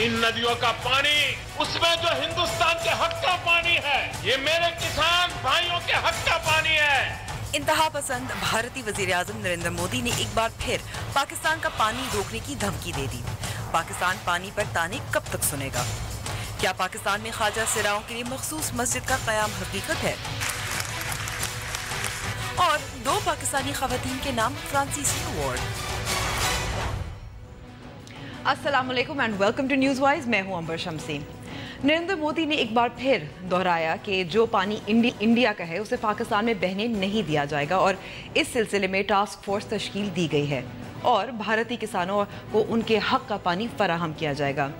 इन नदियों का पानी, उसमें जो हिंदुस्तान के हक का पानी है, ये मेरे किसान भाइयों के हक का पानी है। इंतहा पसंद भारतीय वजीर आजम नरेंद्र मोदी ने एक बार फिर पाकिस्तान का पानी रोकने की धमकी दे दी। पाकिस्तान पानी पर ताने कब तक सुनेगा? क्या पाकिस्तान में ख्वाजा सिराओं के लिए मखसूस मस्जिद का क़याम हकीकत है? और 2 पाकिस्तानी खवातीन के नाम फ्रांसीसी अवार्ड। अस्सलाम वालेकुम and welcome to News Wise. मैं हूं अंबर शमसी। नरेंद्र मोदी ने एक बार फिर दोहराया कि जो पानी इंडिया का है उसे पाकिस्तान में बहने नहीं दिया जाएगा और इस सिलसिले में टास्क फोर्स तश्कील दी गई है और भारतीय किसानों को उनके हक का पानी फराहम किया जाएगा।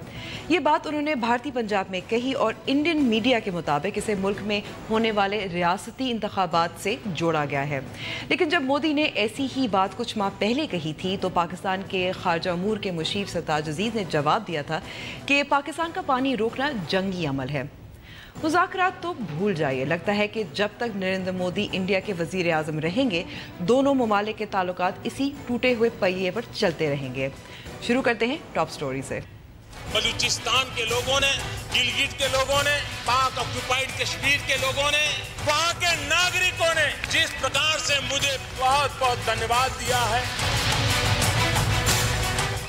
ये बात उन्होंने भारतीय पंजाब में कही और इंडियन मीडिया के मुताबिक इसे मुल्क में होने वाले रियासती इंतखाबात से जोड़ा गया है। लेकिन जब मोदी ने ऐसी ही बात कुछ माह पहले कही थी तो पाकिस्तान के खारजा अमूर के मुशीर सरताज अजीज ने जवाब दिया था कि पाकिस्तान का पानी रोकना जंगी अमल है। मुज़ाकरात तो भूल जाइए, लगता है कि जब तक नरेंद्र मोदी इंडिया के वज़ीर आज़म रहेंगे दोनों ममालिक के ताल्लुकात इसी टूटे हुए पहिए पर चलते रहेंगे। शुरू करते हैं टॉप स्टोरी से। बलूचिस्तान के लोगों ने, गिलगिट के लोगों ने, पाक ऑक्युपाइड कश्मीर के लोगों ने, वहाँ के नागरिकों ने जिस प्रकार से मुझे बहुत बहुत धन्यवाद दिया है,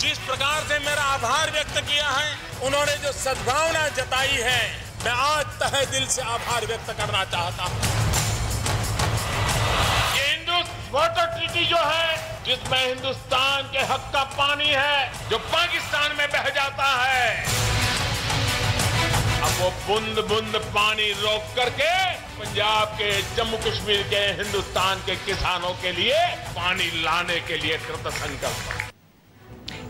जिस प्रकार से मेरा आभार व्यक्त किया है, उन्होंने जो सद्भावना जताई है, मैं आज तहे दिल से आभार व्यक्त करना चाहता हूँ। ये इंडस वाटर ट्रीटी जो है, जिसमें हिंदुस्तान के हक का पानी है जो पाकिस्तान में बह जाता है, अब वो बूंद बूंद पानी रोक करके पंजाब के, जम्मू कश्मीर के, हिंदुस्तान के किसानों के लिए पानी लाने के लिए कृतसंकल्प है।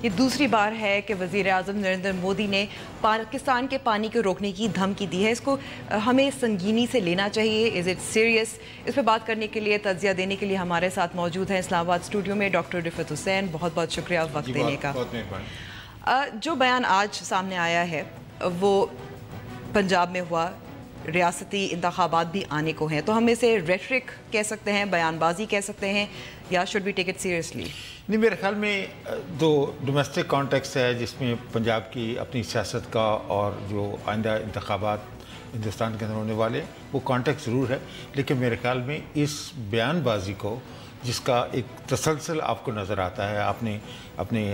ये दूसरी बार है कि वज़ीर आज़म नरेंद्र मोदी ने पाकिस्तान के पानी को रोकने की धमकी दी है। इसको हमें संगीनी से लेना चाहिए। Is it serious? इस पर बात करने के लिए, तज्ज़िया देने के लिए हमारे साथ मौजूद हैं इस्लामाबाद स्टूडियो में डॉक्टर रिफत हुसैन। बहुत बहुत शुक्रिया वक्त देने का। जो बयान आज सामने आया है वो पंजाब में हुआ, रियासती इंतखाबात भी आने को हैं, तो हम इसे रेटरिक कह सकते हैं, बयानबाजी कह सकते हैं, या should be take it seriously? नहीं, मेरे ख्याल में दो डोमेस्टिक कॉन्टेक्स्ट है जिसमें पंजाब की अपनी सियासत का और जो आइंदा इंतखाबात हिंदुस्तान के अंदर होने वाले, वो कॉन्टेक्स्ट ज़रूर है। लेकिन मेरे ख्याल में इस बयानबाजी को, जिसका एक तसलसल आपको नज़र आता है, आपने अपने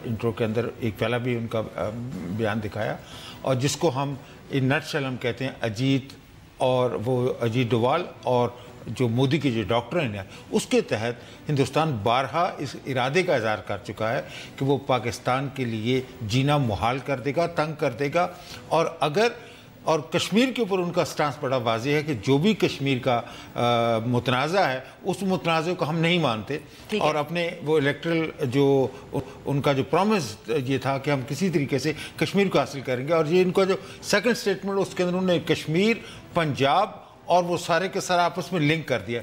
इंट्रो के अंदर एक पहला भी उनका बयान दिखाया, और जिसको हम इन नटशेल हम कहते हैं अजीत, और वो अजीत डोवाल और जो मोदी की जो डॉक्ट्रिन है उसके तहत हिंदुस्तान बारहा इस इरादे का इज़हार कर चुका है कि वो पाकिस्तान के लिए जीना मुहाल कर देगा, तंग कर देगा। और कश्मीर के ऊपर उनका स्टांस बड़ा वाज़ेह है कि जो भी कश्मीर का मुतनाज़ा है उस मुतनाज़े को हम नहीं मानते, और अपने वो इलेक्ट्रल जो उनका जो प्रॉमिस ये था कि हम किसी तरीके से कश्मीर को हासिल करेंगे, और ये इनका जो सेकंड स्टेटमेंट उसके अंदर उन्होंने कश्मीर, पंजाब और वो सारे के सारे आपस में लिंक कर दिया।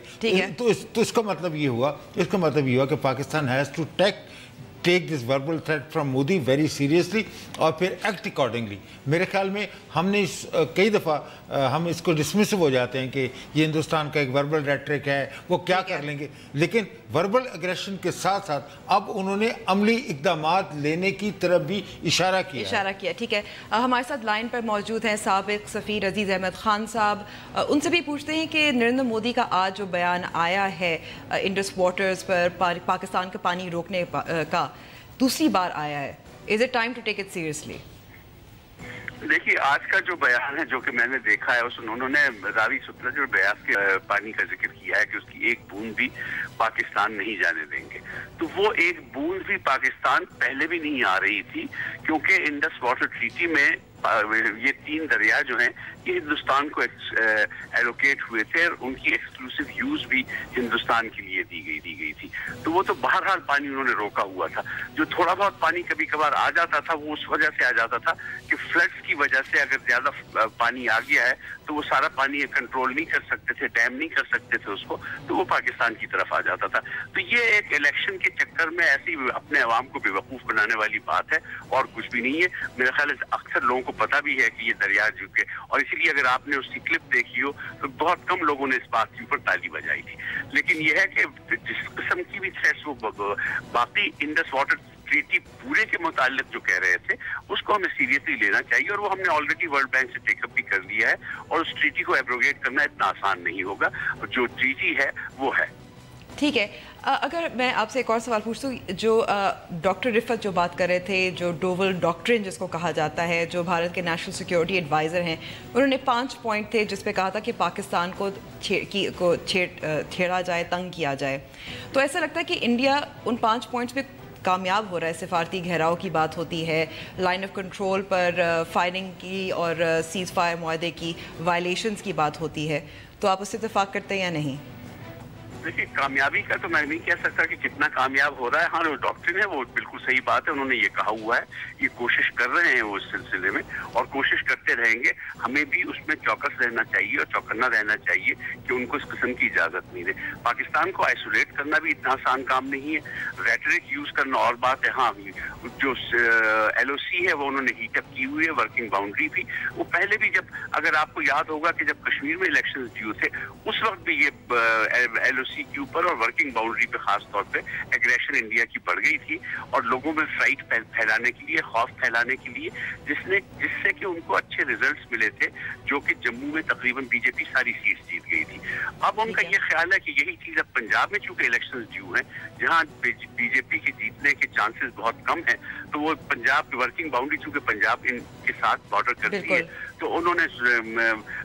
तो इसका मतलब ये हुआ कि Pakistan has to take this verbal threat from Modi very seriously और फिर एक्ट अकॉर्डिंगली। मेरे ख्याल में हमने कई दफ़ा हम इसको डिसमिसिव हो जाते हैं कि ये हिंदुस्तान का एक वर्बल रेटरिक है, वो क्या कर लेंगे, लेकिन वर्बल एग्रेशन के साथ साथ अब उन्होंने अमली इक़दामात लेने की तरफ भी इशारा किया। ठीक है, हमारे साथ लाइन पर मौजूद हैं साबिक सफ़ीर अजीज़ अहमद ख़ान साहब। उनसे भी पूछते हैं कि नरेंद्र मोदी का आज जो बयान आया है इंडस वाटर्स पर पाकिस्तान का पानी रोकने का, दूसरी बार आया है, is it time to take it seriously? देखिए, आज का जो बयान है जो कि मैंने देखा है, उन्होंने रावी सतलज और ब्यास के पानी का जिक्र किया है कि उसकी एक बूंद भी पाकिस्तान नहीं जाने देंगे। तो वो एक बूंद भी पाकिस्तान पहले भी नहीं आ रही थी, क्योंकि इंडस वाटर ट्रीटी में ये 3 दरिया जो हैं ये हिंदुस्तान को एलोकेट हुए थे और उनकी एक्सक्लूसिव यूज भी हिंदुस्तान के लिए दी गई थी। तो वो तो बहरहाल पानी उन्होंने रोका हुआ था। जो थोड़ा बहुत पानी कभी कभार आ जाता था वो उस वजह से आ जाता था कि फ्लड्स की वजह से अगर ज्यादा पानी आ गया है तो वो सारा पानी कंट्रोल नहीं कर सकते थे, डैम नहीं कर सकते थे उसको, तो वो पाकिस्तान की तरफ आ जाता था। तो ये एक इलेक्शन के चक्कर में ऐसी अपने अवाम को बेवकूफ बनाने वाली बात है और कुछ भी नहीं है। मेरा ख्याल है अक्सर लोगों को पता भी है कि ये दरिया झुके, और इसीलिए अगर आपने उसकी क्लिप देखी हो तो बहुत कम लोगों ने इस बात के ऊपर ताली बजाई थी। लेकिन यह है कि जिस किस्म की भी थ्रेट्स वो बाकी इंडस वाटर ट्रीटी पूरे के मुतालिक जो कह रहे थे उसको हमें सीरियसली लेना चाहिए, और वो हमने ऑलरेडी वर्ल्ड बैंक से टेकअप भी कर लिया है, और उस ट्रीटी को एब्रोगेट करना इतना आसान नहीं होगा। जो ट्रीटी है वो है। ठीक है, अगर मैं आपसे एक और सवाल पूछूं, जो डॉक्टर रिफत जो बात कर रहे थे, जो डोवल डॉक्ट्रिन जिसको कहा जाता है, जो भारत के नेशनल सिक्योरिटी एडवाइज़र हैं, उन्होंने 5 पॉइंट थे जिस पे कहा था कि पाकिस्तान को छेड़ा जाए, तंग किया जाए। तो ऐसा लगता है कि इंडिया उन 5 पॉइंट्स पे कामयाब हो रहा है। सिफारती घेराव की बात होती है, लाइन ऑफ कंट्रोल पर फायरिंग की और सीज़ फायर मुआहदे की वायलेशंस की बात होती है, तो आप उससे इत्तेफाक करते हैं या नहीं? देखिए, कामयाबी का तो मैं नहीं कह सकता कि कितना कामयाब हो रहा है। हाँ, जो डॉक्ट्रिन है वो बिल्कुल सही बात है, उन्होंने ये कहा हुआ है, ये कोशिश कर रहे हैं वो इस सिलसिले में, और कोशिश करते रहेंगे। हमें भी उसमें चौकस रहना चाहिए और चौकन्ना रहना चाहिए कि उनको इस किस्म की इजाजत नहीं दे। पाकिस्तान को आइसोलेट करना भी इतना आसान काम नहीं है, रेटरिक यूज करना और बात है। हाँ, जो LOC है वो उन्होंने हीटअप की हुई है, वर्किंग बाउंड्री भी। वो पहले भी जब, अगर आपको याद होगा कि जब कश्मीर में इलेक्शन ड्यू थे, उस वक्त भी ये LOC के ऊपर और वर्किंग बाउंड्री पे खास तौर पे एग्रेशन इंडिया की बढ़ गई थी, और लोगों में फ्राइट फैलाने के लिए, खौफ फैलाने के लिए, जिससे कि उनको अच्छे रिजल्ट्स मिले थे, जो कि जम्मू में तकरीबन बीजेपी सारी सीट जीत गई थी। अब उनका ये ख्याल है कि यही चीज अब पंजाब में चूंकि इलेक्शन ड्यू हैं, जहां बीजेपी के जीतने के चांसेस बहुत कम हैं, तो वो पंजाब की वर्किंग बाउंड्री चूंकि पंजाब इनके साथ बॉर्डर करती है, तो उन्होंने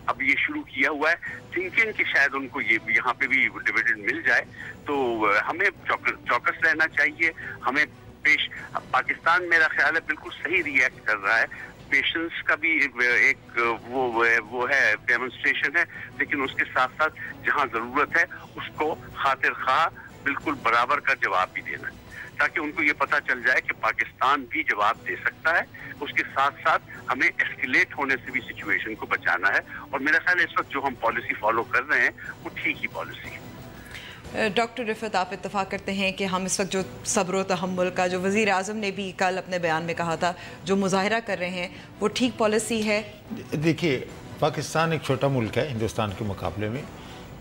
अब ये शुरू किया हुआ है थिंकिंग कि शायद उनको ये यहाँ पे भी डिविडेंड मिल जाए। तो हमें चौकस रहना चाहिए। हमें पाकिस्तान, मेरा ख्याल है, बिल्कुल सही रिएक्ट कर रहा है। पेशेंस का भी एक वो है, डेमोन्स्ट्रेशन है, लेकिन उसके साथ साथ जहाँ जरूरत है उसको खातिर खा बिल्कुल बराबर का जवाब भी देना है, ताकि उनको ये पता चल जाए कि पाकिस्तान भी जवाब दे सकता है। उसके साथ साथ हमें एस्केलेट होने से भी सिचुएशन को बचाना है, और मेरा ख्याल है इस वक्त जो हम पॉलिसी फॉलो कर रहे हैं वो ठीक ही पॉलिसी है। डॉक्टर रिफत, आप इत्तफाक करते हैं कि हम इस वक्त जो सब्र तहम्मुल का, जो वज़ीर आज़म ने भी कल अपने बयान में कहा था, जो मुजाहिरा कर रहे हैं, वो ठीक पॉलिसी है? देखिए, पाकिस्तान एक छोटा मुल्क है हिंदुस्तान के मुकाबले में।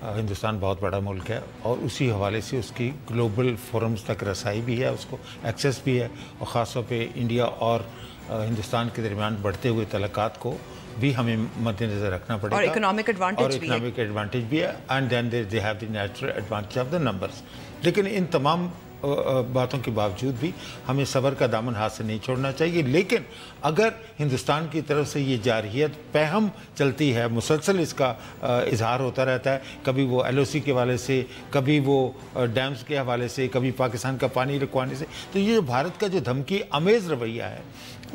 हिंदुस्तान बहुत बड़ा मुल्क है, और उसी हवाले से उसकी ग्लोबल फोरम्स तक रसाई भी है, उसको एक्सेस भी है, और ख़ास तौर पे इंडिया और हिंदुस्तान के दरमियान बढ़ते हुए तलक़ात को भी हमें मद्देनज़र रखना पड़ेगा, और इकोनॉमिक एडवांटेज भी है, and then they have the natural advantage of the numbers. लेकिन इन तमाम बातों के बावजूद भी हमें सब्र का दामन हाथ से नहीं छोड़ना चाहिए। लेकिन अगर हिंदुस्तान की तरफ से ये जारहियत पहम चलती है, मुसलसल इसका इजहार होता रहता है, कभी वो LOC के हवाले से, कभी वो डैम्स के हवाले से, कभी पाकिस्तान का पानी रुकवाने से, तो ये भारत का जो धमकी अमेज़ रवैया है,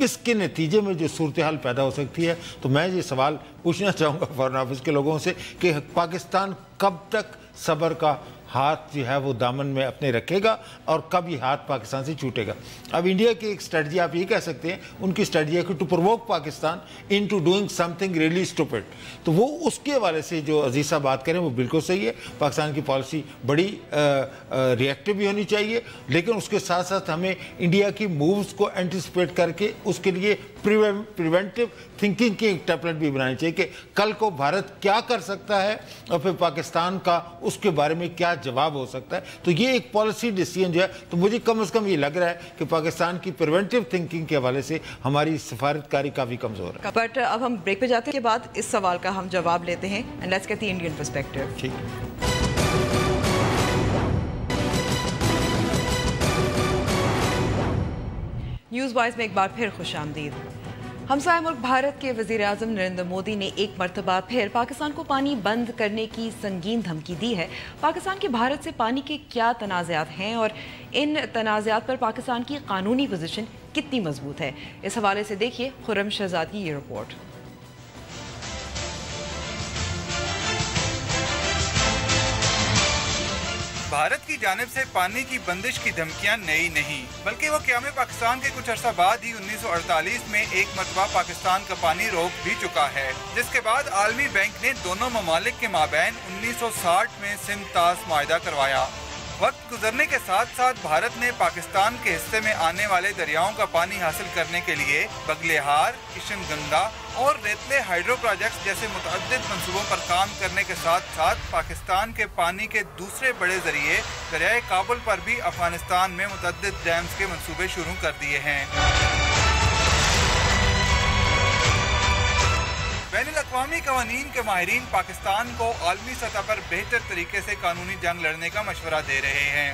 इसके नतीजे में जो सूरत हाल पैदा हो सकती है, तो मैं ये सवाल पूछना चाहूँगा फॉरेन ऑफिस के लोगों से कि पाकिस्तान कब तक सब्र का हाथ जो है वो दामन में अपने रखेगा, और कब ये हाथ पाकिस्तान से छूटेगा। अब इंडिया की एक स्ट्रेटजी आप ये कह सकते हैं, उनकी स्ट्रेटजी है कि to provoke Pakistan into doing something really stupid. तो वो उसके हवाले से जो अजीज साहब बात करें वो बिल्कुल सही है। पाकिस्तान की पॉलिसी बड़ी रिएक्टिव भी होनी चाहिए, लेकिन उसके साथ साथ हमें इंडिया की मूव्स को एंटिसिपेट करके उसके लिए प्रिवेंटिव थिंकिंग की एक टेम्पलेट भी बनानी चाहिए कि कल को भारत क्या कर सकता है, और फिर पाकिस्तान का उसके बारे में क्या जवाब हो सकता है। तो ये एक पॉलिसी डिसीजन जो है, तो मुझे कम से कम ये लग रहा है कि पाकिस्तान की प्रिवेंटिव थिंकिंग के हवाले से हमारी सफारतकारी काफ़ी कमज़ोर है। बट अब हम ब्रेक पे जाते हैं, के बाद इस सवाल का हम जवाब लेते हैं, and let's get the Indian perspective. ठीक। न्यूज़ वाइज में एक बार फिर खुशामदीद। हमसाया मुल्क भारत के वज़ीर आज़म नरेंद्र मोदी ने एक मरतबा फिर पाकिस्तान को पानी बंद करने की संगीन धमकी दी है। पाकिस्तान के भारत से पानी के क्या तनाज़ात हैं, और इन तनाज़ात पर पाकिस्तान की कानूनी पोजीशन कितनी मजबूत है, इस हवाले से देखिए खुर्रम शहजाद की ये रिपोर्ट। भारत की जानिब से पानी की बंदिश की धमकियां नई नहीं, बल्कि वो क़याम पाकिस्तान के कुछ अर्सा बाद ही 1948 में एक मरतबा पाकिस्तान का पानी रोक भी चुका है, जिसके बाद आलमी बैंक ने दोनों ममालिक के माबैन 1960 में सिमतास मुआहिदा करवाया। वक्त गुजरने के साथ साथ भारत ने पाकिस्तान के हिस्से में आने वाले दरियाओं का पानी हासिल करने के लिए बगलेहार, किशनगंगा और रेतले हाइड्रो प्रोजेक्ट्स जैसे मुतअद्दिद मंसूबों पर काम करने के साथ साथ पाकिस्तान के पानी के दूसरे बड़े जरिए दरियाए काबुल पर भी अफगानिस्तान में मुतअद्दिद डैम्स के मंसूबे शुरू कर दिए हैं। बैनुल-अक़वामी क़वानीन के माहिरीन पाकिस्तान को आलमी सतह पर बेहतर तरीके से कानूनी जंग लड़ने का मशवरा दे रहे हैं।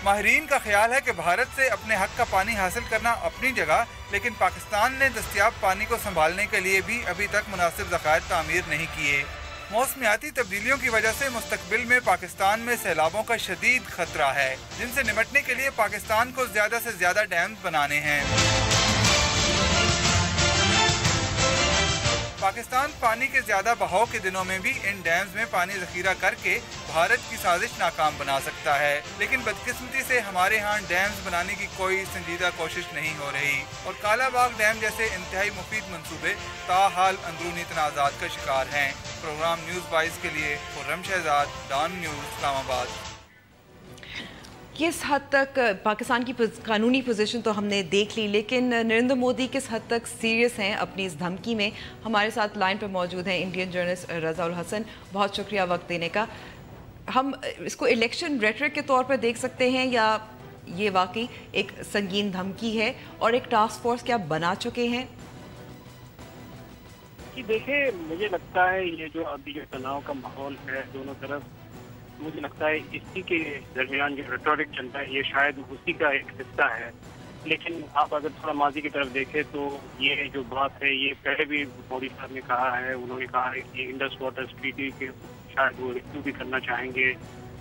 माहिरीन का ख्याल है कि भारत से अपने हक का पानी हासिल करना अपनी जगह, लेकिन पाकिस्तान ने दस्तयाब पानी को संभालने के लिए भी अभी तक मुनासिब ज़खायर तामीर नहीं किए। मौसमियाती तब्दीलियों की वजह से मुस्तकबिल में पाकिस्तान में सैलाबों का शदीद खतरा है, जिनसे निपटने के लिए पाकिस्तान को ज़्यादा से ज़्यादा डैम्स बनाने हैं। पाकिस्तान पानी के ज्यादा बहाव के दिनों में भी इन डैम्स में पानी जखीरा करके भारत की साजिश नाकाम बना सकता है, लेकिन बदकिस्मती से हमारे यहाँ डैम्स बनाने की कोई संजीदा कोशिश नहीं हो रही और कालाबाग डैम जैसे इंतहाई मुफीद मंसूबे ताहाल अंदरूनी तनाज़ात का शिकार हैं। प्रोग्राम न्यूज़ 22 के लिए खुर्रम शहजाद, डॉन न्यूज़, इस्लामाबाद। किस हद तक पाकिस्तान की कानूनी पोजीशन तो हमने देख ली, लेकिन नरेंद्र मोदी किस हद तक सीरियस हैं अपनी इस धमकी में। हमारे साथ लाइन पर मौजूद हैं इंडियन जर्नलिस्ट रज़ा उल हसन। बहुत शुक्रिया वक्त देने का। हम इसको इलेक्शन रेटरिक के तौर पर देख सकते हैं या ये वाकई एक संगीन धमकी है, और एक टास्क फोर्स क्या बना चुके हैं? कि देखिए, मुझे लगता है ये जो अभी जो तनाव का माहौल है दोनों तरफ, मुझे लगता है इसी के दरमियान जो रेटोरिक चलता है ये शायद उसी का एक हिस्सा है। लेकिन आप अगर थोड़ा माजी की तरफ देखें तो ये जो बात है ये पहले भी मोदी साहब ने कहा है। उन्होंने कहा है कि इंडस वाटर ट्रीटी के शायद वो रिव्यू भी करना चाहेंगे,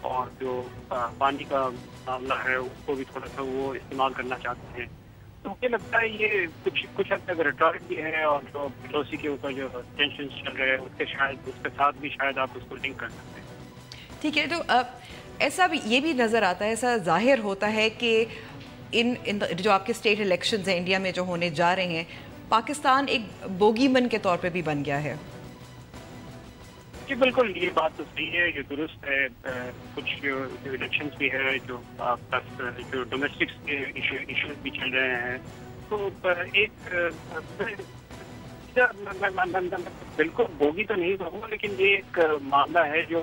और जो पानी का मामला है उसको भी थोड़ा सा वो इस्तेमाल करना चाहते हैं। तो मुझे लगता है ये कुछ हद तक रेटोरिक भी है, और जो पड़ोसी के ऊपर जो टेंशन चल रहे हैं उसके साथ भी शायद आप उसको लिंक कर सकते हैं। ठीक है, तो ऐसा भी ये भी नज़र आता है, ऐसा जाहिर होता है कि इन जो आपके स्टेट इलेक्शंस हैं इंडिया में जो होने जा रहे हैं, पाकिस्तान एक बोगीमन के तौर पे भी बन गया है। जी बिल्कुल, ये बात तो सही है, ये दुरुस्त है। कुछ जो इलेक्शंस भी है, जो डोमेस्टिक इश्यूज भी चल रहे हैं, तो एक बिल्कुल बोगी तो नहीं कहूँगा, लेकिन ये एक मामला है जो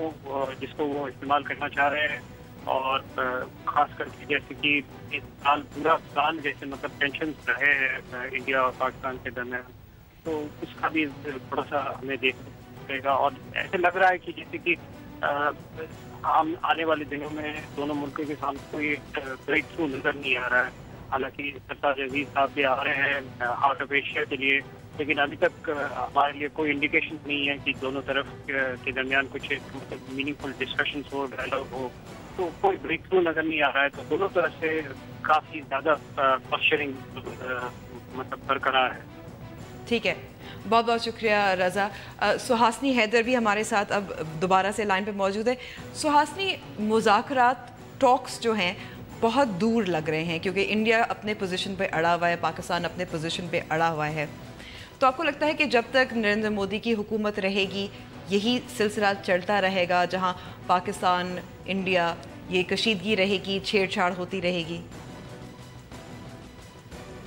जिसको वो इस्तेमाल करना चाह रहे हैं। और खास करके जैसे कि इस साल पूरा साल जैसे मतलब टेंशन रहे हैं इंडिया और पाकिस्तान के दरमियान, तो उसका भी थोड़ा सा हमें देखना पड़ेगा। और ऐसे लग रहा है कि जैसे कि हम आने वाले दिनों में दोनों मुल्कों के सामने कोई ब्रेक थ्रू नजर नहीं आ रहा है। हालांकि सरताज अजीज साहब भी आ रहे हैं हार्ट ऑफ एशिया के लिए, लेकिन अभी तक हमारे लिए कोई इंडिकेशन नहीं है कि दोनों तरफ के दरमियान कुछ मीनिंगफुल डिस्कशंस हो, डायलॉग हो, तो कोई ब्रेक थ्रू नजर नहीं आ रहा है। तो दोनों तरफ से काफ़ी ज़्यादा पॉस्चरिंग मतलब बरकरार है। ठीक है, बहुत बहुत शुक्रिया रज़ा। सुहासनी हैदर भी हमारे साथ अब दोबारा से लाइन पे मौजूद है। सुहासनी, मुज़ाकरात टॉक्स जो हैं बहुत दूर लग रहे हैं, क्योंकि इंडिया अपने पोजीशन पे अड़ा हुआ है, पाकिस्तान अपने पोजीशन पे अड़ा हुआ है। तो आपको लगता है कि जब तक नरेंद्र मोदी की हुकूमत रहेगी यही सिलसिला चलता रहेगा, जहां पाकिस्तान इंडिया ये कशीदगी रहेगी, छेड़छाड़ होती रहेगी?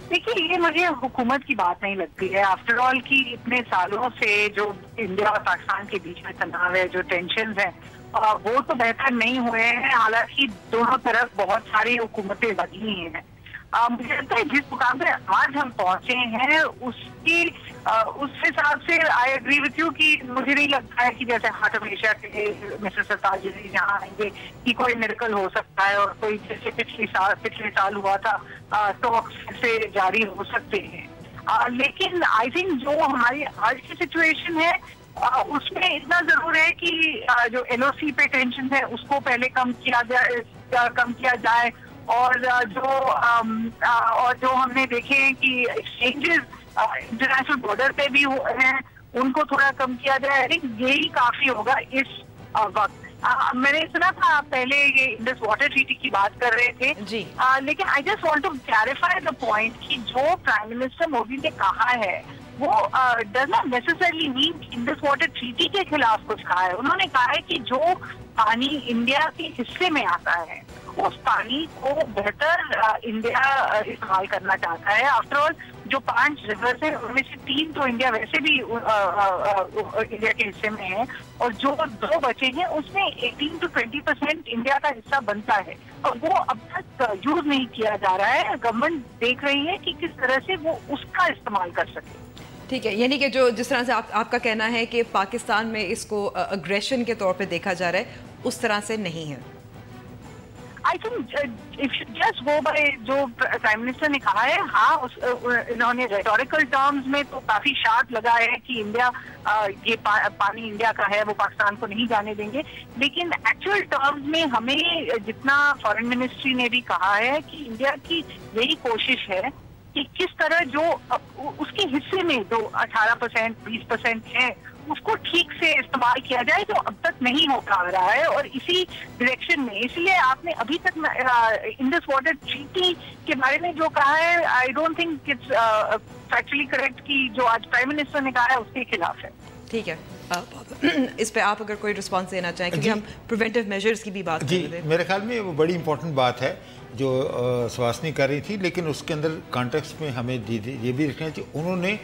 देखिए, ये मुझे हुकूमत की बात नहीं लगती है। आफ्टर ऑल की इतने सालों से जो इंडिया और पाकिस्तान के बीच में तनाव है, जो टेंशन है, वो तो बेहतर नहीं हुए हैं। हालांकि दोनों तरफ बहुत सारी हुकूमतें बदली हैं। मुझे लगता है जिस मुकाम पे आज हम पहुंचे हैं उस हिसाब से आई एग्री विथ यू कि मुझे नहीं लगता है कि जैसे हार्ट ऑफ एशिया के मिस्टर सरताज जी यहाँ आएंगे कि कोई मिरेकल हो सकता है, और कोई जैसे पिछले साल हुआ था टॉक्स से जारी हो सकते हैं। लेकिन आई थिंक जो हमारी आज की सिचुएशन है उसमें इतना जरूर है कि जो LOC पे टेंशन है उसको पहले कम किया जाए, और जो हमने देखे हैं कि एक्सचेंजेस इंटरनेशनल बॉर्डर पे भी हैं उनको थोड़ा कम किया जाए। आई थिंक यही काफी होगा इस वक्त। मैंने सुना था आप पहले ये इंडस वाटर ट्रीटी की बात कर रहे थे जी। लेकिन I just want to clarify the point कि जो प्राइम मिनिस्टर मोदी ने कहा है वो does not necessarily mean Indus water treaty के खिलाफ कुछ कहा है। उन्होंने कहा है कि जो पानी इंडिया के हिस्से में आता है उस पानी को बेहतर इंडिया इस्तेमाल करना चाहता है। आफ्टर ऑल जो 5 रिवर्स हैं उनमें से 3 तो इंडिया वैसे भी इंडिया के हिस्से में है, और जो 2 बचे हैं उसमें 18 to 20% इंडिया का हिस्सा बनता है, और वो अब तक यूज नहीं किया जा रहा है। गवर्नमेंट देख रही है कि किस तरह से वो उसका इस्तेमाल कर सके। ठीक है, यानी कि जो जिस तरह से आपका कहना है कि पाकिस्तान में इसको अग्रेशन के तौर पे देखा जा रहा है, उस तरह से नहीं है। I think if just go by जो प्राइम मिनिस्टर ने कहा है, हाँ इन्होंने रेटोरिकल टर्म्स में तो काफी शार्प लगा है कि इंडिया ये पानी इंडिया का है, वो पाकिस्तान को नहीं जाने देंगे, लेकिन एक्चुअल टर्म्स में हमें जितना फॉरेन मिनिस्ट्री ने भी कहा है कि इंडिया की यही कोशिश है कि किस तरह जो उसके हिस्से में जो 18% 20% है उसको ठीक से इस्तेमाल किया जाए, जो अब तक नहीं हो पा रहा है, और इसी डायरेक्शन में। इसलिए आपने अभी तक इंडस वाटर ट्रीटी के बारे में जो कहा है, I don't think it's factually correct कि जो आज प्राइम मिनिस्टर ने कहा है उसके खिलाफ है। ठीक है, इस पे आप अगर कोई रिस्पांस देना चाहें, क्योंकि हम प्रिवेंटिव मेजर्स की भी बात कर रहे थे। मेरे ख्याल में वो बड़ी इंपॉर्टेंट बात है जो सुहासिनी कर रही थी, लेकिन उसके अंदर कॉन्टेक्स्ट में हमें ये भी रखना चाहिए, उन्होंने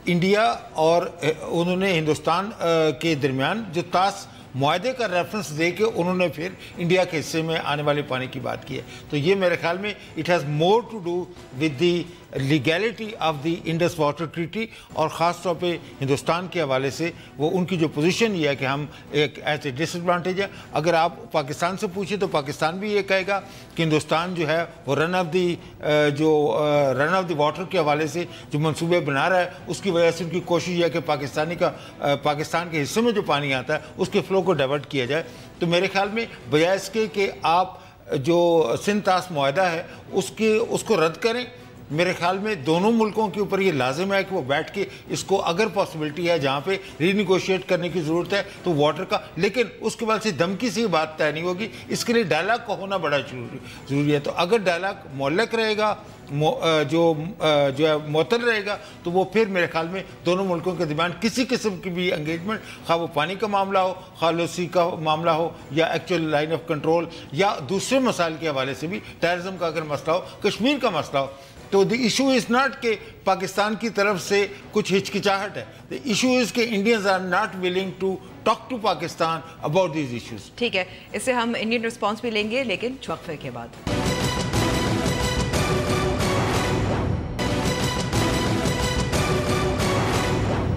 इंडिया और उन्होंने हिंदुस्तान के दरमियान जो तास मुआहदे का रेफरेंस दे के उन्होंने फिर इंडिया के हिस्से में आने वाले पानी की बात की है। तो ये मेरे ख्याल में it has more to do with the legality of the Indus water treaty, और ख़ास तौर पे हिंदुस्तान के हवाले से वो उनकी जो पोजीशन ये है कि हम एक ऐसे डिसएडवांटेज है। अगर आप पाकिस्तान से पूछें तो पाकिस्तान भी ये कहेगा कि हिंदुस्तान जो है वो रन ऑफ द वाटर के हवाले से जो मनसूबे बना रहा है, उसकी वजह से उनकी कोशिश है कि पाकिस्तान के हिस्से में जो पानी आता है उसके फ्लो को डाइवर्ट किया जाए। तो मेरे ख्याल में बजाय इसके कि आप जो सिंध तास मुआहदा है उसको रद्द करें, मेरे ख्याल में दोनों मुल्कों के ऊपर ये लाजिम है कि वो बैठ के इसको, अगर पॉसिबिलिटी है जहाँ पे रीनिगोशिएट करने की ज़रूरत है तो वाटर का, लेकिन उसके बाद से धमकी से बात तय नहीं होगी। इसके लिए डायलॉग का होना बड़ा ज़रूरी है। तो अगर डायलॉग मोहल्लक रहेगा, जो है मुअत्तल रहेगा, तो वो फिर मेरे ख्याल में दोनों मुल्कों के दरमियान किसी किस्म की भी एंगेजमेंट, खा वो पानी का मामला हो, खालसी का मामला हो, या एक्चुअल लाइन ऑफ कंट्रोल, या दूसरे मसाइल के हवाले से भी, टेररिज्म का अगर मसला हो, कश्मीर का मसला हो, तो द इशू इज़ नॉट कि पाकिस्तान की तरफ से कुछ हिचकिचाहट है, the issue is that Indians are not willing to talk to Pakistan about these issues. ठीक है, इससे हम इंडियन रिस्पॉन्स भी लेंगे, लेकिन वक्फे के बाद।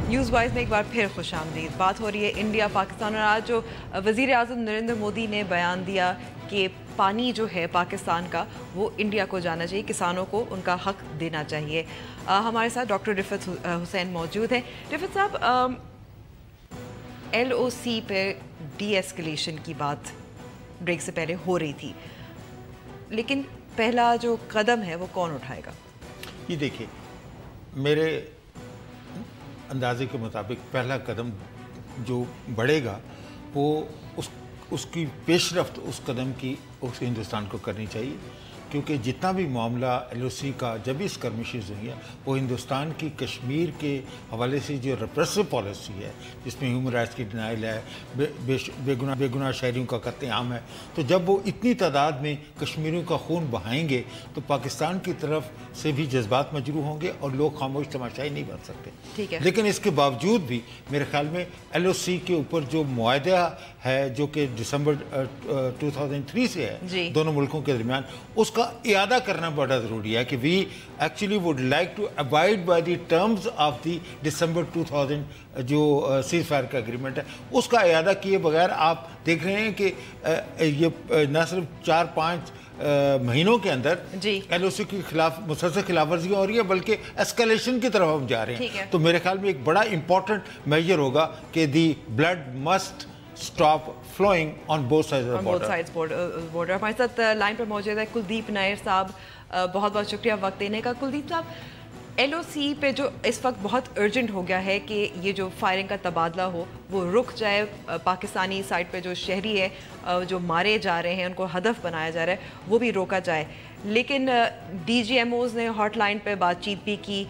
न्यूज़ वाइज में एक बार फिर खुशामदीद। बात हो रही है इंडिया पाकिस्तान, और आज जो वज़ीर आज़म नरेंद्र मोदी ने बयान दिया कि पानी जो है पाकिस्तान का वो इंडिया को जाना चाहिए, किसानों को उनका हक देना चाहिए। हमारे साथ डॉक्टर रिफत हुसैन मौजूद हैं। रिफत साहब, LOC पे डी-एस्केलेशन की बात ब्रेक से पहले हो रही थी, लेकिन पहला जो कदम है वो कौन उठाएगा? ये देखिए, मेरे अंदाजे के मुताबिक पहला कदम जो बढ़ेगा वो उसकी पेशरफ्त उस कदम की उस हिंदुस्तान को करनी चाहिए, क्योंकि जितना भी मामला LOC का जब भी स्कर्मिशेस हुई हैं वो हिंदुस्तान की कश्मीर के हवाले से जो रिप्रेसिव पॉलिसी है, जिसमें ह्यूमन राइट्स की डिनाइल है, बेगुनाह शहरियों का कत्लेआम है, तो जब वो इतनी तादाद में कश्मीरियों का खून बहाएंगे तो पाकिस्तान की तरफ से भी जज्बात मजरू होंगे और लोग खामोश तमाशाई नहीं बन सकते। ठीक है, लेकिन इसके बावजूद भी मेरे ख्याल में LOC के ऊपर जो मुआहदा है जो कि दिसंबर 2003 से है दोनों मुल्कों के दरमियान, उसका इयादा करना बड़ा ज़रूरी है कि we actually would like to abide by the terms of the December 2000 जो सीज फायर का एग्रीमेंट है, उसका इयादा किए बगैर आप देख रहे हैं कि ये न सिर्फ 4-5 महीनों के अंदर LOC के खिलाफ मुसलसल खिलाफ वर्जी हो रही है, बल्कि एस्केलेशन की तरफ हम जा रहे हैं। तो मेरे ख्याल में एक बड़ा इंपॉर्टेंट मेजर होगा कि the blood must stop flowing on both sides of the border. हमारे साथ लाइन पर मौजूद है कुलदीप नायर साहब, बहुत बहुत शुक्रिया वक्त देने का। कुलदीप साहब, LOC पे जो इस वक्त बहुत अर्जेंट हो गया है कि ये जो फायरिंग का तबादला हो वो रुक जाए, पाकिस्तानी साइड पे जो शहरी है जो मारे जा रहे हैं उनको हदफ बनाया जा रहा है वो भी रोका जाए, लेकिन DGMOs ने हॉटलाइन पे बातचीत भी की।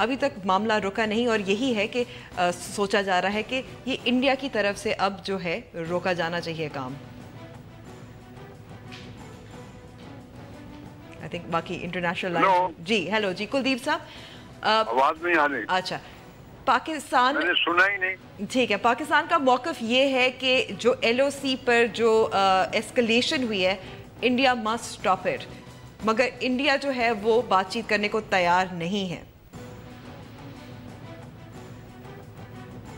अभी तक मामला रुका नहीं और यही है कि सोचा जा रहा है कि ये इंडिया की तरफ से अब जो है रोका जाना चाहिए काम। आई थिंक बाकी इंटरनेशनल लाइन। जी हेलो जी कुलदीप साहब, आवाज नहीं आ रही। अच्छा, पाकिस्तान, मैंने सुना ही नहीं। ठीक है, पाकिस्तान का मौक़िफ़ ये है कि जो LOC पर जो एस्केलेशन हुई है, इंडिया मस्ट स्टॉप इट, मगर इंडिया जो है वो बातचीत करने को तैयार नहीं है।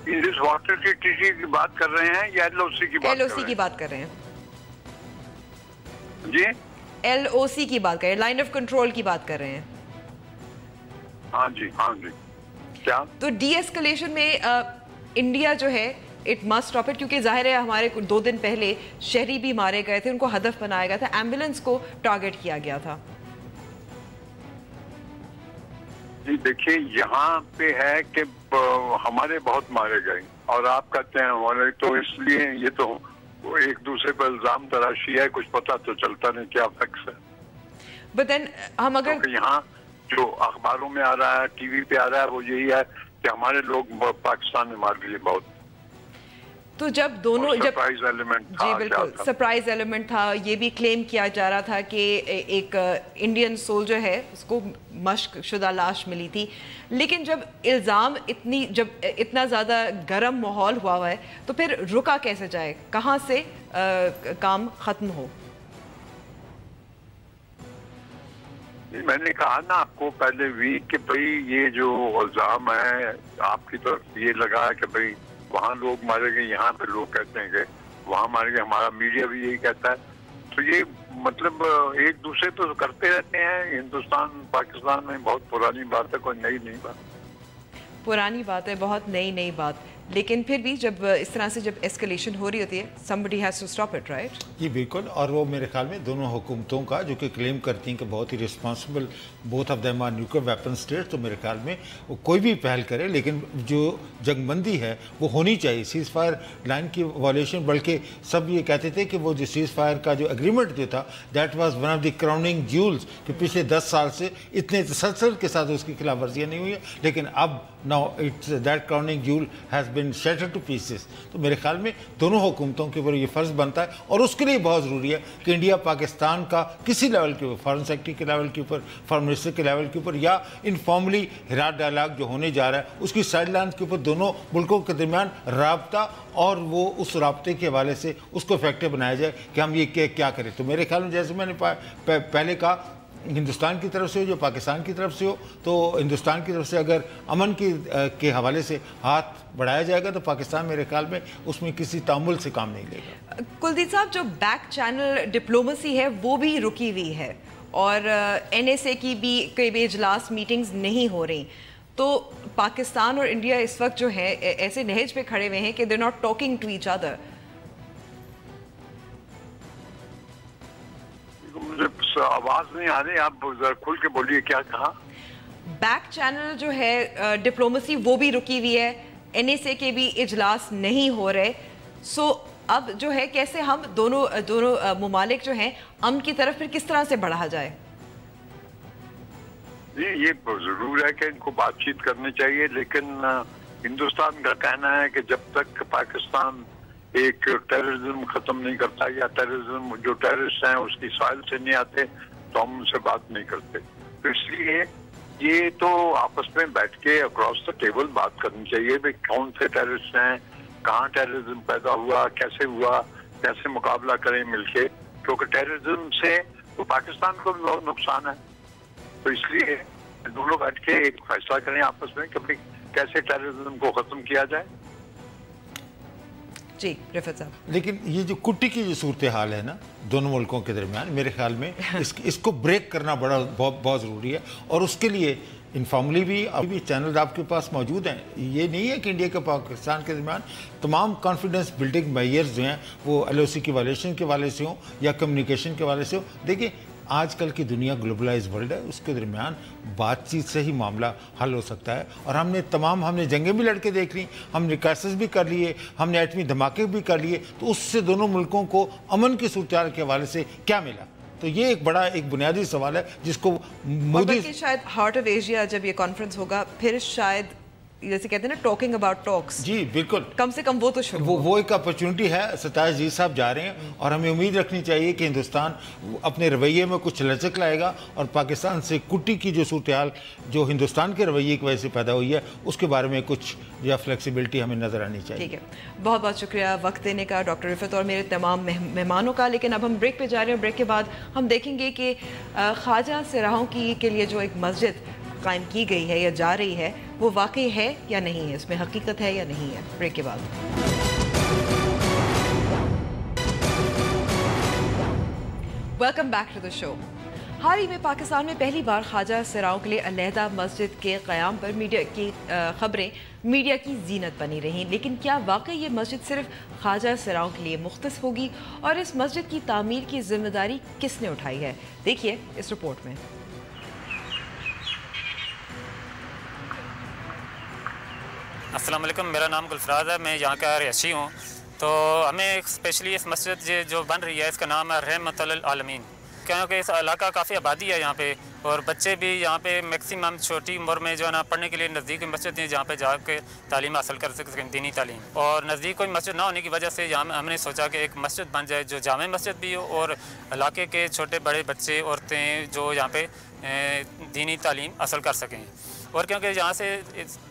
इंडस वाटर की ट्रीटी की बात कर रहे हैं या LOC की बात? LOC की बात कर रहे हैं जी, LOC की बात कर रहे हैं, लाइन ऑफ कंट्रोल की बात कर रहे हैं। हाँ जी, हाँ जी। क्या तो डी एस्केलेशन में इंडिया जो है इट मस्ट स्टॉप इट, क्योंकि जाहिर है हमारे 2 दिन पहले शहरी भी मारे गए थे, उनको हदफ बनाया गया था, एम्बुलेंस को टारगेट किया गया था। जी देखिए, यहाँ पे है कि हमारे बहुत मारे गए और आप कहते हैं हमारे, तो इसलिए ये तो एक दूसरे पर इल्जाम तराशी है, कुछ पता तो चलता नहीं क्या फैक्स है। बट देन हम अगर तो यहाँ जो अखबारों में आ रहा है, टीवी पे आ रहा है, वो यही है कि हमारे लोग पाकिस्तान में मार दिए बहुत। तो जब दोनों जब सरप्राइज एलिमेंट था, जी बिल्कुल सरप्राइज एलिमेंट था, ये भी क्लेम किया जा रहा था कि एक इंडियन सोल्जर है उसको मश्क शुदा लाश मिली थी, लेकिन जब इल्ज़ाम इतना ज़्यादा गर्म माहौल हुआ है तो फिर रुका कैसे जाए, कहाँ से काम ख़त्म हो? मैंने कहा ना आपको पहले वीक कि भाई ये जो इल्ज़ाम है आपकी तरफ ये लगा है कि भाई वहाँ लोग मारे गए, यहाँ पे लोग कहते हैं कि वहाँ मारे गए, हमारा मीडिया भी यही कहता है। तो ये मतलब एक दूसरे तो करते रहते हैं। हिंदुस्तान पाकिस्तान में बहुत पुरानी बात है, कोई नई नहीं बात। पुरानी बात है, बहुत नई बात, लेकिन फिर भी जब इस तरह से जब एस्केलेशन हो रही होती है, somebody has to stop it, right? जी बिल्कुल, और वो मेरे ख्याल में दोनों हुकूमतों का जो कि क्लेम करती हैं कि बहुत ही responsible both of them are nuclear weapon state, तो मेरे ख्याल में वो कोई भी पहल करे, लेकिन जो जंगबंदी है वो होनी चाहिए, सीज़ फायर लाइन की वॉलेशन। बल्कि सब ये कहते थे कि वो जो सीज़ फायर का जो एग्रीमेंट जो था that was one of the crowning Jules, कि पिछले 10 साल से इतने तसलसल के साथ उसकी खिलाफ वर्जियाँ नहीं हुई है, लेकिन अब now it's that crowning jewel has been shattered to pieces। तो मेरे ख्याल में दोनों हुकूमतों के ऊपर ये फ़र्ज़ बनता है और उसके लिए बहुत ज़रूरी है कि इंडिया पाकिस्तान का किसी लेवल के ऊपर, फॉरेन सेक्रेटरी के लेवल के ऊपर, फॉरेन मिनिस्टर के लेवल के ऊपर, या इनफॉर्मली हिरात डायलॉग जो होने जा रहा है उसकी साइडलाइन के ऊपर दोनों मुल्कों के दरमियान राब्ता, और वो उस राब्ते के हवाले से उसको इफेक्टिव बनाया जाए कि हम ये क्या करें। तो मेरे ख्याल में जैसे मैंने पहले कहा, हिंदुस्तान की तरफ से हो जो पाकिस्तान की तरफ से हो, तो हिंदुस्तान की तरफ से अगर अमन के हवाले से हाथ बढ़ाया जाएगा तो पाकिस्तान मेरे ख्याल में उसमें किसी तामुल से काम नहीं लेगा। कुलदीप साहब, जो बैक चैनल डिप्लोमेसी है वो भी रुकी हुई है और NSA की भी कई इजलास मीटिंग्स नहीं हो रही, तो पाकिस्तान और इंडिया इस वक्त जो है ऐसे नहज पे खड़े हुए हैं कि they not talking to each other. मुझे आवाज नहीं आ रही, आप जरा खुल के बोलिए, क्या कहा? बैक चैनल जो है डिप्लोमेसी वो भी रुकी हुई है, NSA के भी इजलास नहीं हो रहे, सो अब जो है कैसे हम दोनों मुमालिक जो हैं अमन की तरफ फिर किस तरह से बढ़ा जाए? ये जरूर है कि इनको बातचीत करनी चाहिए, लेकिन हिंदुस्तान का कहना है कि जब तक पाकिस्तान एक टेररिज्म खत्म नहीं करता या टेररिज्म जो टेररिस्ट हैं उसकी साइल से नहीं आते तो हम उनसे बात नहीं करते। तो इसलिए ये तो आपस में बैठ के अक्रॉस द टेबल बात करनी चाहिए भाई कौन से टेररिस्ट हैं, कहाँ टेररिज्म पैदा हुआ, कैसे मुकाबला करें मिलके, क्योंकि टेररिज्म से तो पाकिस्तान को भी बहुत नुकसान है। तो इसलिए दोनों बैठ के एक फैसला करें आपस में कि भाई कैसे टेररिज्म को खत्म किया जाए। जी रिफत साहब, लेकिन ये जो कुट्टी की जो सूरत हाल है ना दोनों मुल्कों के दरमियान, मेरे ख्याल में इसको ब्रेक करना बहुत ज़रूरी है, और उसके लिए इनफॉर्मली भी अभी चैनल आपके पास मौजूद हैं। ये नहीं है कि इंडिया के पाकिस्तान के दरमियान तमाम कॉन्फिडेंस बिल्डिंग मेजर्स जो हैं वो LOC की वायलेशन के वाले से हो या कम्युनिकेशन के वाले से हो। देखिए आजकल की दुनिया ग्लोबलाइज वर्ल्ड है, उसके दरमियान बातचीत से ही मामला हल हो सकता है। और हमने जंगें भी लड़के देख ली, हमने क्राइसिस भी कर लिए, हमने एटमी धमाके भी कर लिए, तो उससे दोनों मुल्कों को अमन की सूरत के हवाले से क्या मिला? तो تو یہ ایک بڑا ایک بنیادی سوال ہے جس کو مودی شاید ہارٹ آف ایشیا جب یہ کانفرنس ہوگا پھر شاید جیسے کہتے ہیں نا ٹاکنگ اباؤٹ ٹاکس، جی بالکل، کم سے کم وہ تو شروع وہ ایک اپرچونٹی ہے. ستائش عزیز صاحب جا رہے ہیں اور ہمیں امید رکھنی چاہیے کہ ہندوستان اپنے رویے میں کچھ لچک لائے گا اور پاکستان سے کٹی کی جو صورتحال جو ہندوستان کے رویے کی وجہ سے پیدا ہوئی ہے اس کے بارے میں کچھ یا فلیکسیبلٹی ہمیں نظر آنی چاہیے. ٹھیک ہے، بہت بہت شکریہ وقت دینے کا ڈاکٹر رفعت اور میرے تمام مہمانوں کا. لیکن اب ہم بریک پہ جا رہے ہیں. بریک کے بعد ہم دیکھیں گے کہ خواجہ سراہوں کے لیے جو ایک مسجد قائم کی گئی ہے یا جا رہی ہے وہ واقعی ہے یا نہیں ہے، اس میں حقیقت ہے یا نہیں ہے. بریک کے بعد. ویلکم بیک ٹو دا شو. حال ہی میں پاکستان میں پہلی بار خواجہ سراہوں کے لیے علیحدہ مسجد کے قیام پر میڈیا کی خبریں میڈیا کی زینت بنی رہیں. لیکن کیا واقعی یہ مسجد صرف خواجہ سراہوں کے لیے مختص ہوگی اور اس مسجد کی تعمیر کی ذمہ داری کس نے اٹھائی ہے؟ دیکھیے اس رپورٹ میں. السلام علیکم، میرا نام گلفراز ہے، میں یہاں کا رہائشی ہوں. تو ہمیں اسپیشلی اس مسجد جو بن رہی ہے اس کا نام ہے رحمت للعالمین، کیونکہ اس علاقہ کافی آبادی ہے یہاں پہ اور بچے بھی یہاں پہ میکسیمم چھوٹی عمر میں جو ہے نا پڑھنے کے لیے نزدیک مسجد ہیں جہاں پہ جا کے تعلیم حاصل کر سکیں، دینی تعلیم. اور نزدیک کوئی مسجد نہ ہونے کی وجہ سے یہاں ہم نے سوچا کہ ایک مسجد بن جائے جو جامع مسجد بھی ہو اور علاقے کے چھوٹے بڑے بچے عورتیں جو یہاں پہ دینی تعلیم حاصل کر سکیں. اور کیونکہ یہاں سے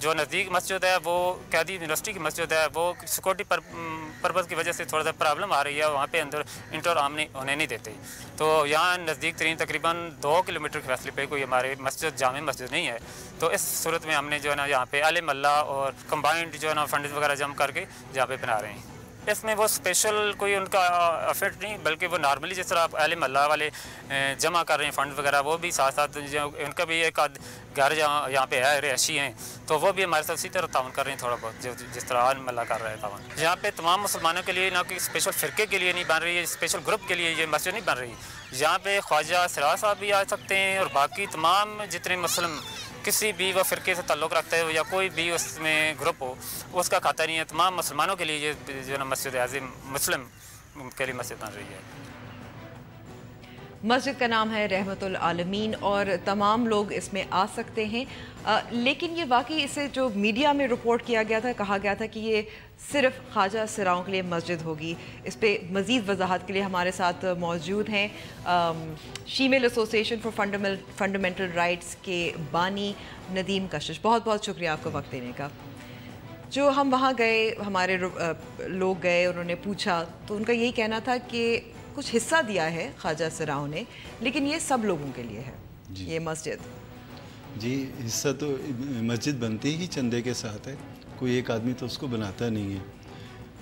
جو نزدیک مسجد ہے وہ قیدی یونیورسٹی کی مسجد ہے، وہ سیکورٹی پرپز کی وجہ سے تھوڑا سا پرابلم آ رہی ہے، وہاں پہ اندر انٹر عام ہونے نہیں دیتے. تو یہاں نزدیک ترین تقریباً 2 کلومیٹر کے فاصلے پہ کوئی ہمارے مسجد جامع مسجد نہیں ہے. تو اس صورت میں ہم نے جو ہے نا یہاں پہ اہل محلہ اور کمبائنڈ جو ہے نا فنڈز وغیرہ جمع کر کے یہاں پہ بنا رہے ہیں. اس میں وہ اسپیشل کوئی ان کا افیکٹ نہیں، بلکہ وہ نارملی جس طرح آپ اہل محلہ والے جمع کر رہے ہیں فنڈ وغیرہ، وہ بھی ساتھ ساتھ ان کا بھی ایک گھر یہاں پہ ہے رہائشی ہیں تو وہ بھی ہمارے ساتھ اسی طرح تعاون کر رہے ہیں تھوڑا بہت جس طرح اہل محلہ کر رہا ہے تعاون. یہاں پہ تمام مسلمانوں کے لیے نہ کہ اسپیشل فرقے کے لیے نہیں بن رہی ہے، اسپیشل گروپ کے لیے یہ مسجد نہیں بن رہی. یہاں پہ خواجہ سراہ صاحب بھی آ سکتے ہیں اور باقی تمام جتنے مسلم کسی بھی وہ فرقے سے تعلق رکھتا ہے یا کوئی بھی اس میں گروپ ہو اس کا کھاتا نہیں ہے. تمام مسلمانوں کے لیے یہ جو نا مسجد اعظم مسلم کے لیے مسجد بن رہی ہے. مسجد کا نام ہے رحمت العالمین اور تمام لوگ اس میں آ سکتے ہیں. لیکن یہ واقعی اسے جو میڈیا میں رپورٹ کیا گیا تھا، کہا گیا تھا کہ یہ صرف خواجہ سراہوں کے لیے مسجد ہوگی. اس پہ مزید وضاحت کے لیے ہمارے ساتھ موجود ہیں شیمیل ایسوسیشن فار فنڈامنٹل رائٹس کے بانی ندیم کشش. بہت بہت شکریہ آپ کو وقت دینے کا. جو ہم وہاں گئے، ہمارے لوگ گئے، انہوں نے پوچھا تو ان کا یہی کہنا تھا کہ کچھ حصہ دیا ہے خواجہ سراہوں نے لیکن یہ سب لوگوں کے لیے ہے یہ مسجد. جی حصہ تو مسجد بنتی ہی چندے کے ساتھ ہے، کوئی ایک آدمی تو اس کو بناتا نہیں ہے.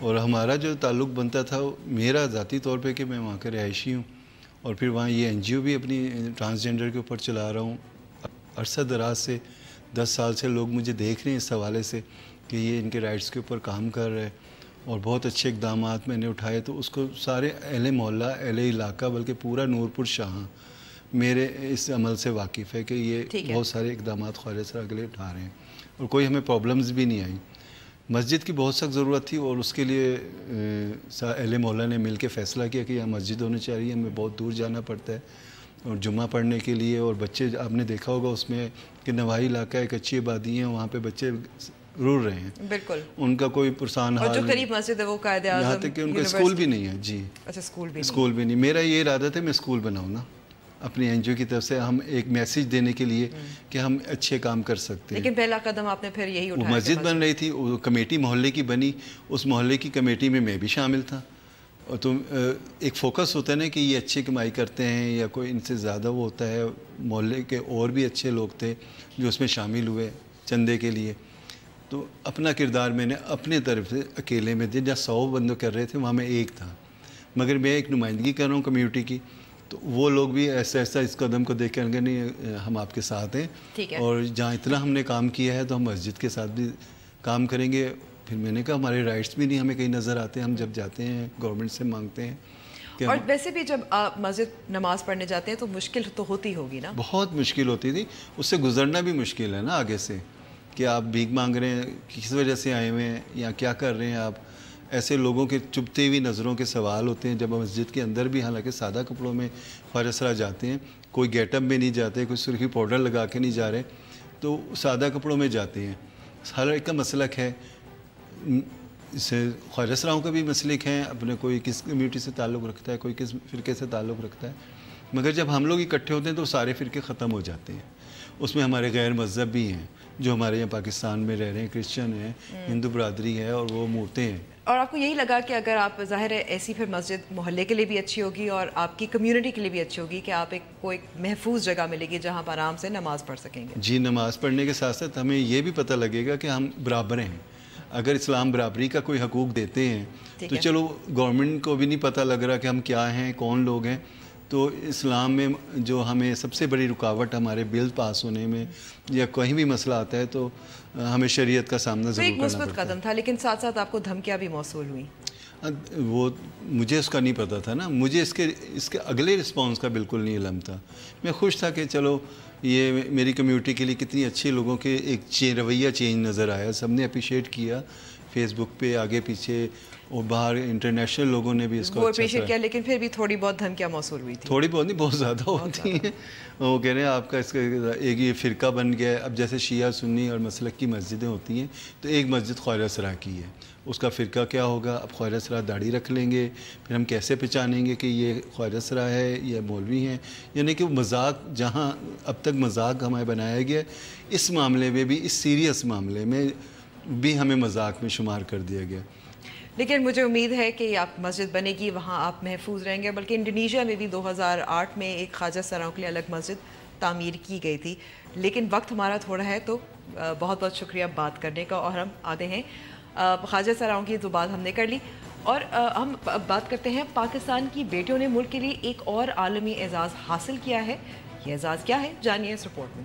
اور ہمارا جو تعلق بنتا تھا میرا ذاتی طور پہ کہ میں وہاں کا رہائشی ہوں اور پھر وہاں یہ NGO بھی اپنی ٹرانسجنڈر کے اوپر چلا رہا ہوں. عرصہ دراز سے 10 سال سے لوگ مجھے دیکھ رہے ہیں اس حوالے سے کہ یہ ان کے رائٹس کے اوپر کام کر رہے ہیں اور بہت اچھے اقدامات میں نے اٹھائے. تو اس کو سارے اہل محلہ اہل علاقہ بلکہ پورا نورپور شاہاں میرے اس عمل سے واقف ہے کہ یہ بہت سارے اقدامات خواجہ سراہ کے لیے اٹھا رہے ہیں اور کوئی ہمیں پرابلمز بھی نہیں آئی. مسجد کی بہت سخت ضرورت تھی اور اس کے لیے اہل محلہ نے مل کے فیصلہ کیا کہ یہاں مسجد ہونی چاہیے. ہمیں بہت دور جانا پڑتا ہے اور جمعہ پڑھنے کے لیے اور بچے آپ نے دیکھا ہوگا اس میں کہ نواحی علاقہ ایک اچھی آبادی ہے، وہاں پہ بچے رول رہے ہیں. بالکل ان کا کوئی پرسان حال نہیں. اور جو قریب مسجد ہے وہ قائد اعظم یہاں تک کہ ان کا اسکول بھی نہیں ہے. جی اچھا اسکول بھی نہیں. میرا یہ ارادہ تھا میں اسکول بناؤں نا اپنی NGO کی طرف سے، ہم ایک میسیج دینے کے لیے کہ ہم اچھے کام کر سکتے ہیں. لیکن پہلا قدم آپ نے پھر یہی اٹھایا. مسجد بن رہی تھی، وہ کمیٹی محلے کی بنی، اس محلے کی کمیٹی میں بھی شامل تھا. اور تو ایک فوکس ہوتا ہے نا کہ یہ اچھی کمائی کرتے ہیں یا کوئی ان سے زیادہ وہ ہوتا ہے. محلے کے اور بھی اچھے لوگ تھے جو اس میں شامل ہوئے چندے کے لیے. تو اپنا کردار میں نے اپنے طرف سے اکیلے میں دیا. جہاں 100 بندے کر رہے تھے وہاں میں ایک تھا، مگر میں ایک نمائندگی کر رہا ہوں کمیونٹی کی. تو وہ لوگ بھی ایسا ایسا اس قدم کو دیکھ کر کہ نہیں ہم آپ کے ساتھ ہیں اور جہاں اتنا ہم نے کام کیا ہے تو ہم مسجد کے ساتھ بھی کام کریں گے. پھر میں نے کہا ہمارے رائٹس بھی نہیں ہمیں کہیں نظر آتے ہیں، ہم جب جاتے ہیں گورنمنٹ سے مانگتے ہیں. اور ویسے بھی جب آپ مسجد نماز پڑھنے جاتے ہیں تو مشکل تو ہوتی ہوگی نا؟ بہت مشکل ہوتی تھی، اس سے گزرنا بھی مشکل ہے نا آگے سے کہ آپ بھیک مانگ رہے ہیں کس وجہ سے آئے ہوئے ہیں یا کیا کر رہے ہیں آپ. ایسے لوگوں کے چبھتی ہوئی نظروں کے سوال ہوتے ہیں جب مسجد کے اندر بھی حالانکہ سادہ کپڑوں میں خواجہ سرا جاتے ہیں, کوئی گیٹ اپ میں نہیں جاتے, کوئی سرخی پاؤڈر لگا کے نہیں جا رہے, تو سادہ کپڑوں میں جاتے ہیں. ہر ایک کا مسلک ہے, اسے خواجہ سراؤں کا بھی مسلک ہیں, اپنے کوئی کس کمیونٹی سے تعلق رکھتا ہے, کوئی کس فرقے سے تعلق رکھتا ہے, مگر جب ہم لوگ اکٹھے ہوتے ہیں تو سارے فرقے ختم ہو جاتے ہیں. اس میں ہمارے غیر مذہب بھی ہیں جو ہمارے یہاں پاکستان میں رہ رہے ہیں, کرسچن ہیں, ہندو برادری ہے, اور وہ مورتیں ہیں. اور آپ کو یہی لگا کہ اگر آپ ظاہر ہے ایسی پھر مسجد محلے کے لیے بھی اچھی ہوگی اور آپ کی کمیونٹی کے لیے بھی اچھی ہوگی کہ آپ ایک محفوظ جگہ ملے گی جہاں پر آرام سے نماز پڑھ سکیں گے. جی, نماز پڑھنے کے ساتھ ساتھ ہمیں یہ بھی پتہ لگے گا کہ ہم برابر ہیں. اگر اسلام برابری کا کوئی حقوق دیتے ہیں تو چلو گورنمنٹ کو بھی نہیں پتہ لگ رہا کہ ہم کیا ہیں, کون لوگ ہیں, تو اسلام میں جو ہمیں سب سے بڑی رکاوٹ ہمارے بل پاس ہونے میں یا کہیں بھی مسئلہ آتا ہے تو ہمیں شریعت کا سامنا ضرور کرنا پڑتا ہے. ایک مثبت قدم تھا, لیکن ساتھ ساتھ آپ کو دھمکیاں بھی موصول ہوئیں. وہ مجھے اس کا نہیں پتہ تھا نا, مجھے اس کے اگلے رسپانس کا بالکل نہیں علم تھا. میں خوش تھا کہ چلو یہ میری کمیونٹی کے لیے کتنی اچھے لوگوں کے ایک رویہ چینج نظر آیا, سب نے اپریشیٹ کیا فیس بک پہ آگے پیچھے, اور باہر انٹرنیشنل لوگوں نے بھی اس کو اپریشیٹ کیا, لیکن پھر بھی تھوڑی بہت دھمکیاں موصول ہوئی تھی. تھوڑی بہت نہیں, بہت زیادہ ہوتی ہیں. وہ کہہ رہے ہیں آپ کا اس کا ایک یہ فرقہ بن گیا ہے. اب جیسے شیعہ سنی اور مسلک کی مسجدیں ہوتی ہیں تو ایک مسجد خواجہ سرا کی ہے, اس کا فرقہ کیا ہوگا. اب خواجہ سرا داڑھی رکھ لیں گے, پھر ہم کیسے پہچانیں گے کہ یہ خواجہ سرا ہے یا مولوی ہیں. یعنی کہ مذاق, جہاں اب تک مذاق ہمیں بنایا گیا, اس معاملے میں بھی, اس سیریس معاملے میں بھی ہمیں مذاق میں شمار کر دیا گیا. لیکن مجھے امید ہے کہ آپ مسجد بنے گی, وہاں آپ محفوظ رہیں گے. بلکہ انڈونیشیا میں بھی 2008 میں ایک خواجہ سراؤں کے لیے الگ مسجد تعمیر کی گئی تھی. لیکن وقت ہمارا تھوڑا ہے, تو بہت بہت شکریہ بات کرنے کا. اور ہم آتے ہیں خواجہ سراؤں کی, تو بات ہم نے کر لی, اور ہم بات کرتے ہیں پاکستان کی بیٹیوں نے ملک کے لیے ایک اور عالمی اعزاز حاصل کیا ہے. یہ اعزاز کیا ہے, جانیے اس رپورٹ میں.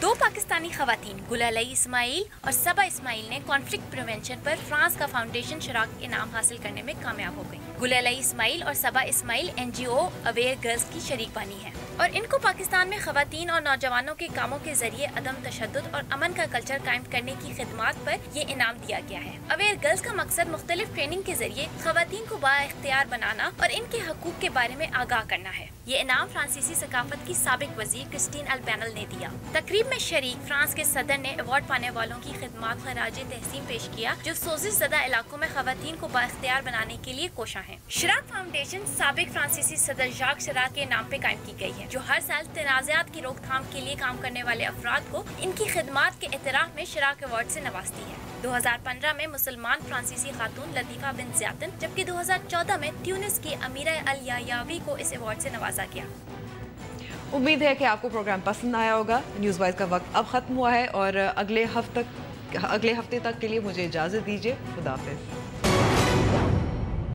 2 پاکستانی خواتین گل علی اسماعیل اور صبا اسماعیل نے کانفلکٹ پریونشن پر فرانس کا فاؤنڈیشن شراک انعام حاصل کرنے میں کامیاب ہو گئی. گل علی اسماعیل اور صبا اسماعیل NGO اویئر گرلز کی شریک بانی ہیں, اور ان کو پاکستان میں خواتین اور نوجوانوں کے کاموں کے ذریعے عدم تشدد اور امن کا کلچر قائم کرنے کی خدمات پر یہ انعام دیا گیا ہے. اویئر گرلز کا مقصد مختلف ٹریننگ کے ذریعے خواتین کو با اختیار بنانا اور ان کے حقوق کے بارے میں آگاہ کرنا ہے. یہ انعام فرانسیسی ثقافت کی سابق وزیر کرسٹین البینل نے دیا. تقریب میں شریک فرانس کے صدر نے ایوارڈ پانے والوں کی خدمات خراج تحسین پیش کیا جو سوزش زدہ علاقوں میں خواتین کو با اختیار بنانے کے لیے کوشاں ہیں. شراک فاؤنڈیشن سابق فرانسیسی صدر ژاک شراک کے نام پہ قائم کی گئی ہے, جو ہر سال تنازعات کی روک تھام کے لیے کام کرنے والے افراد کو ان کی خدمات کے اعتراف میں شراک ایوارڈ سے نوازتی ہے. 2015 میں مسلمان فرانسیسی خاتون لطیفہ بن زیاتن, جبکہ 2014 میں تیونس کی امیرہ الیایاوی کو اس ایوارڈ سے نوازا گیا. امید ہے کہ آپ کو پروگرام پسند آیا ہوگا. نیوز وائز کا وقت اب ختم ہوا ہے, اور اگلے ہفتے تک کے لیے مجھے اجازت دیجیے. خدا حافظ.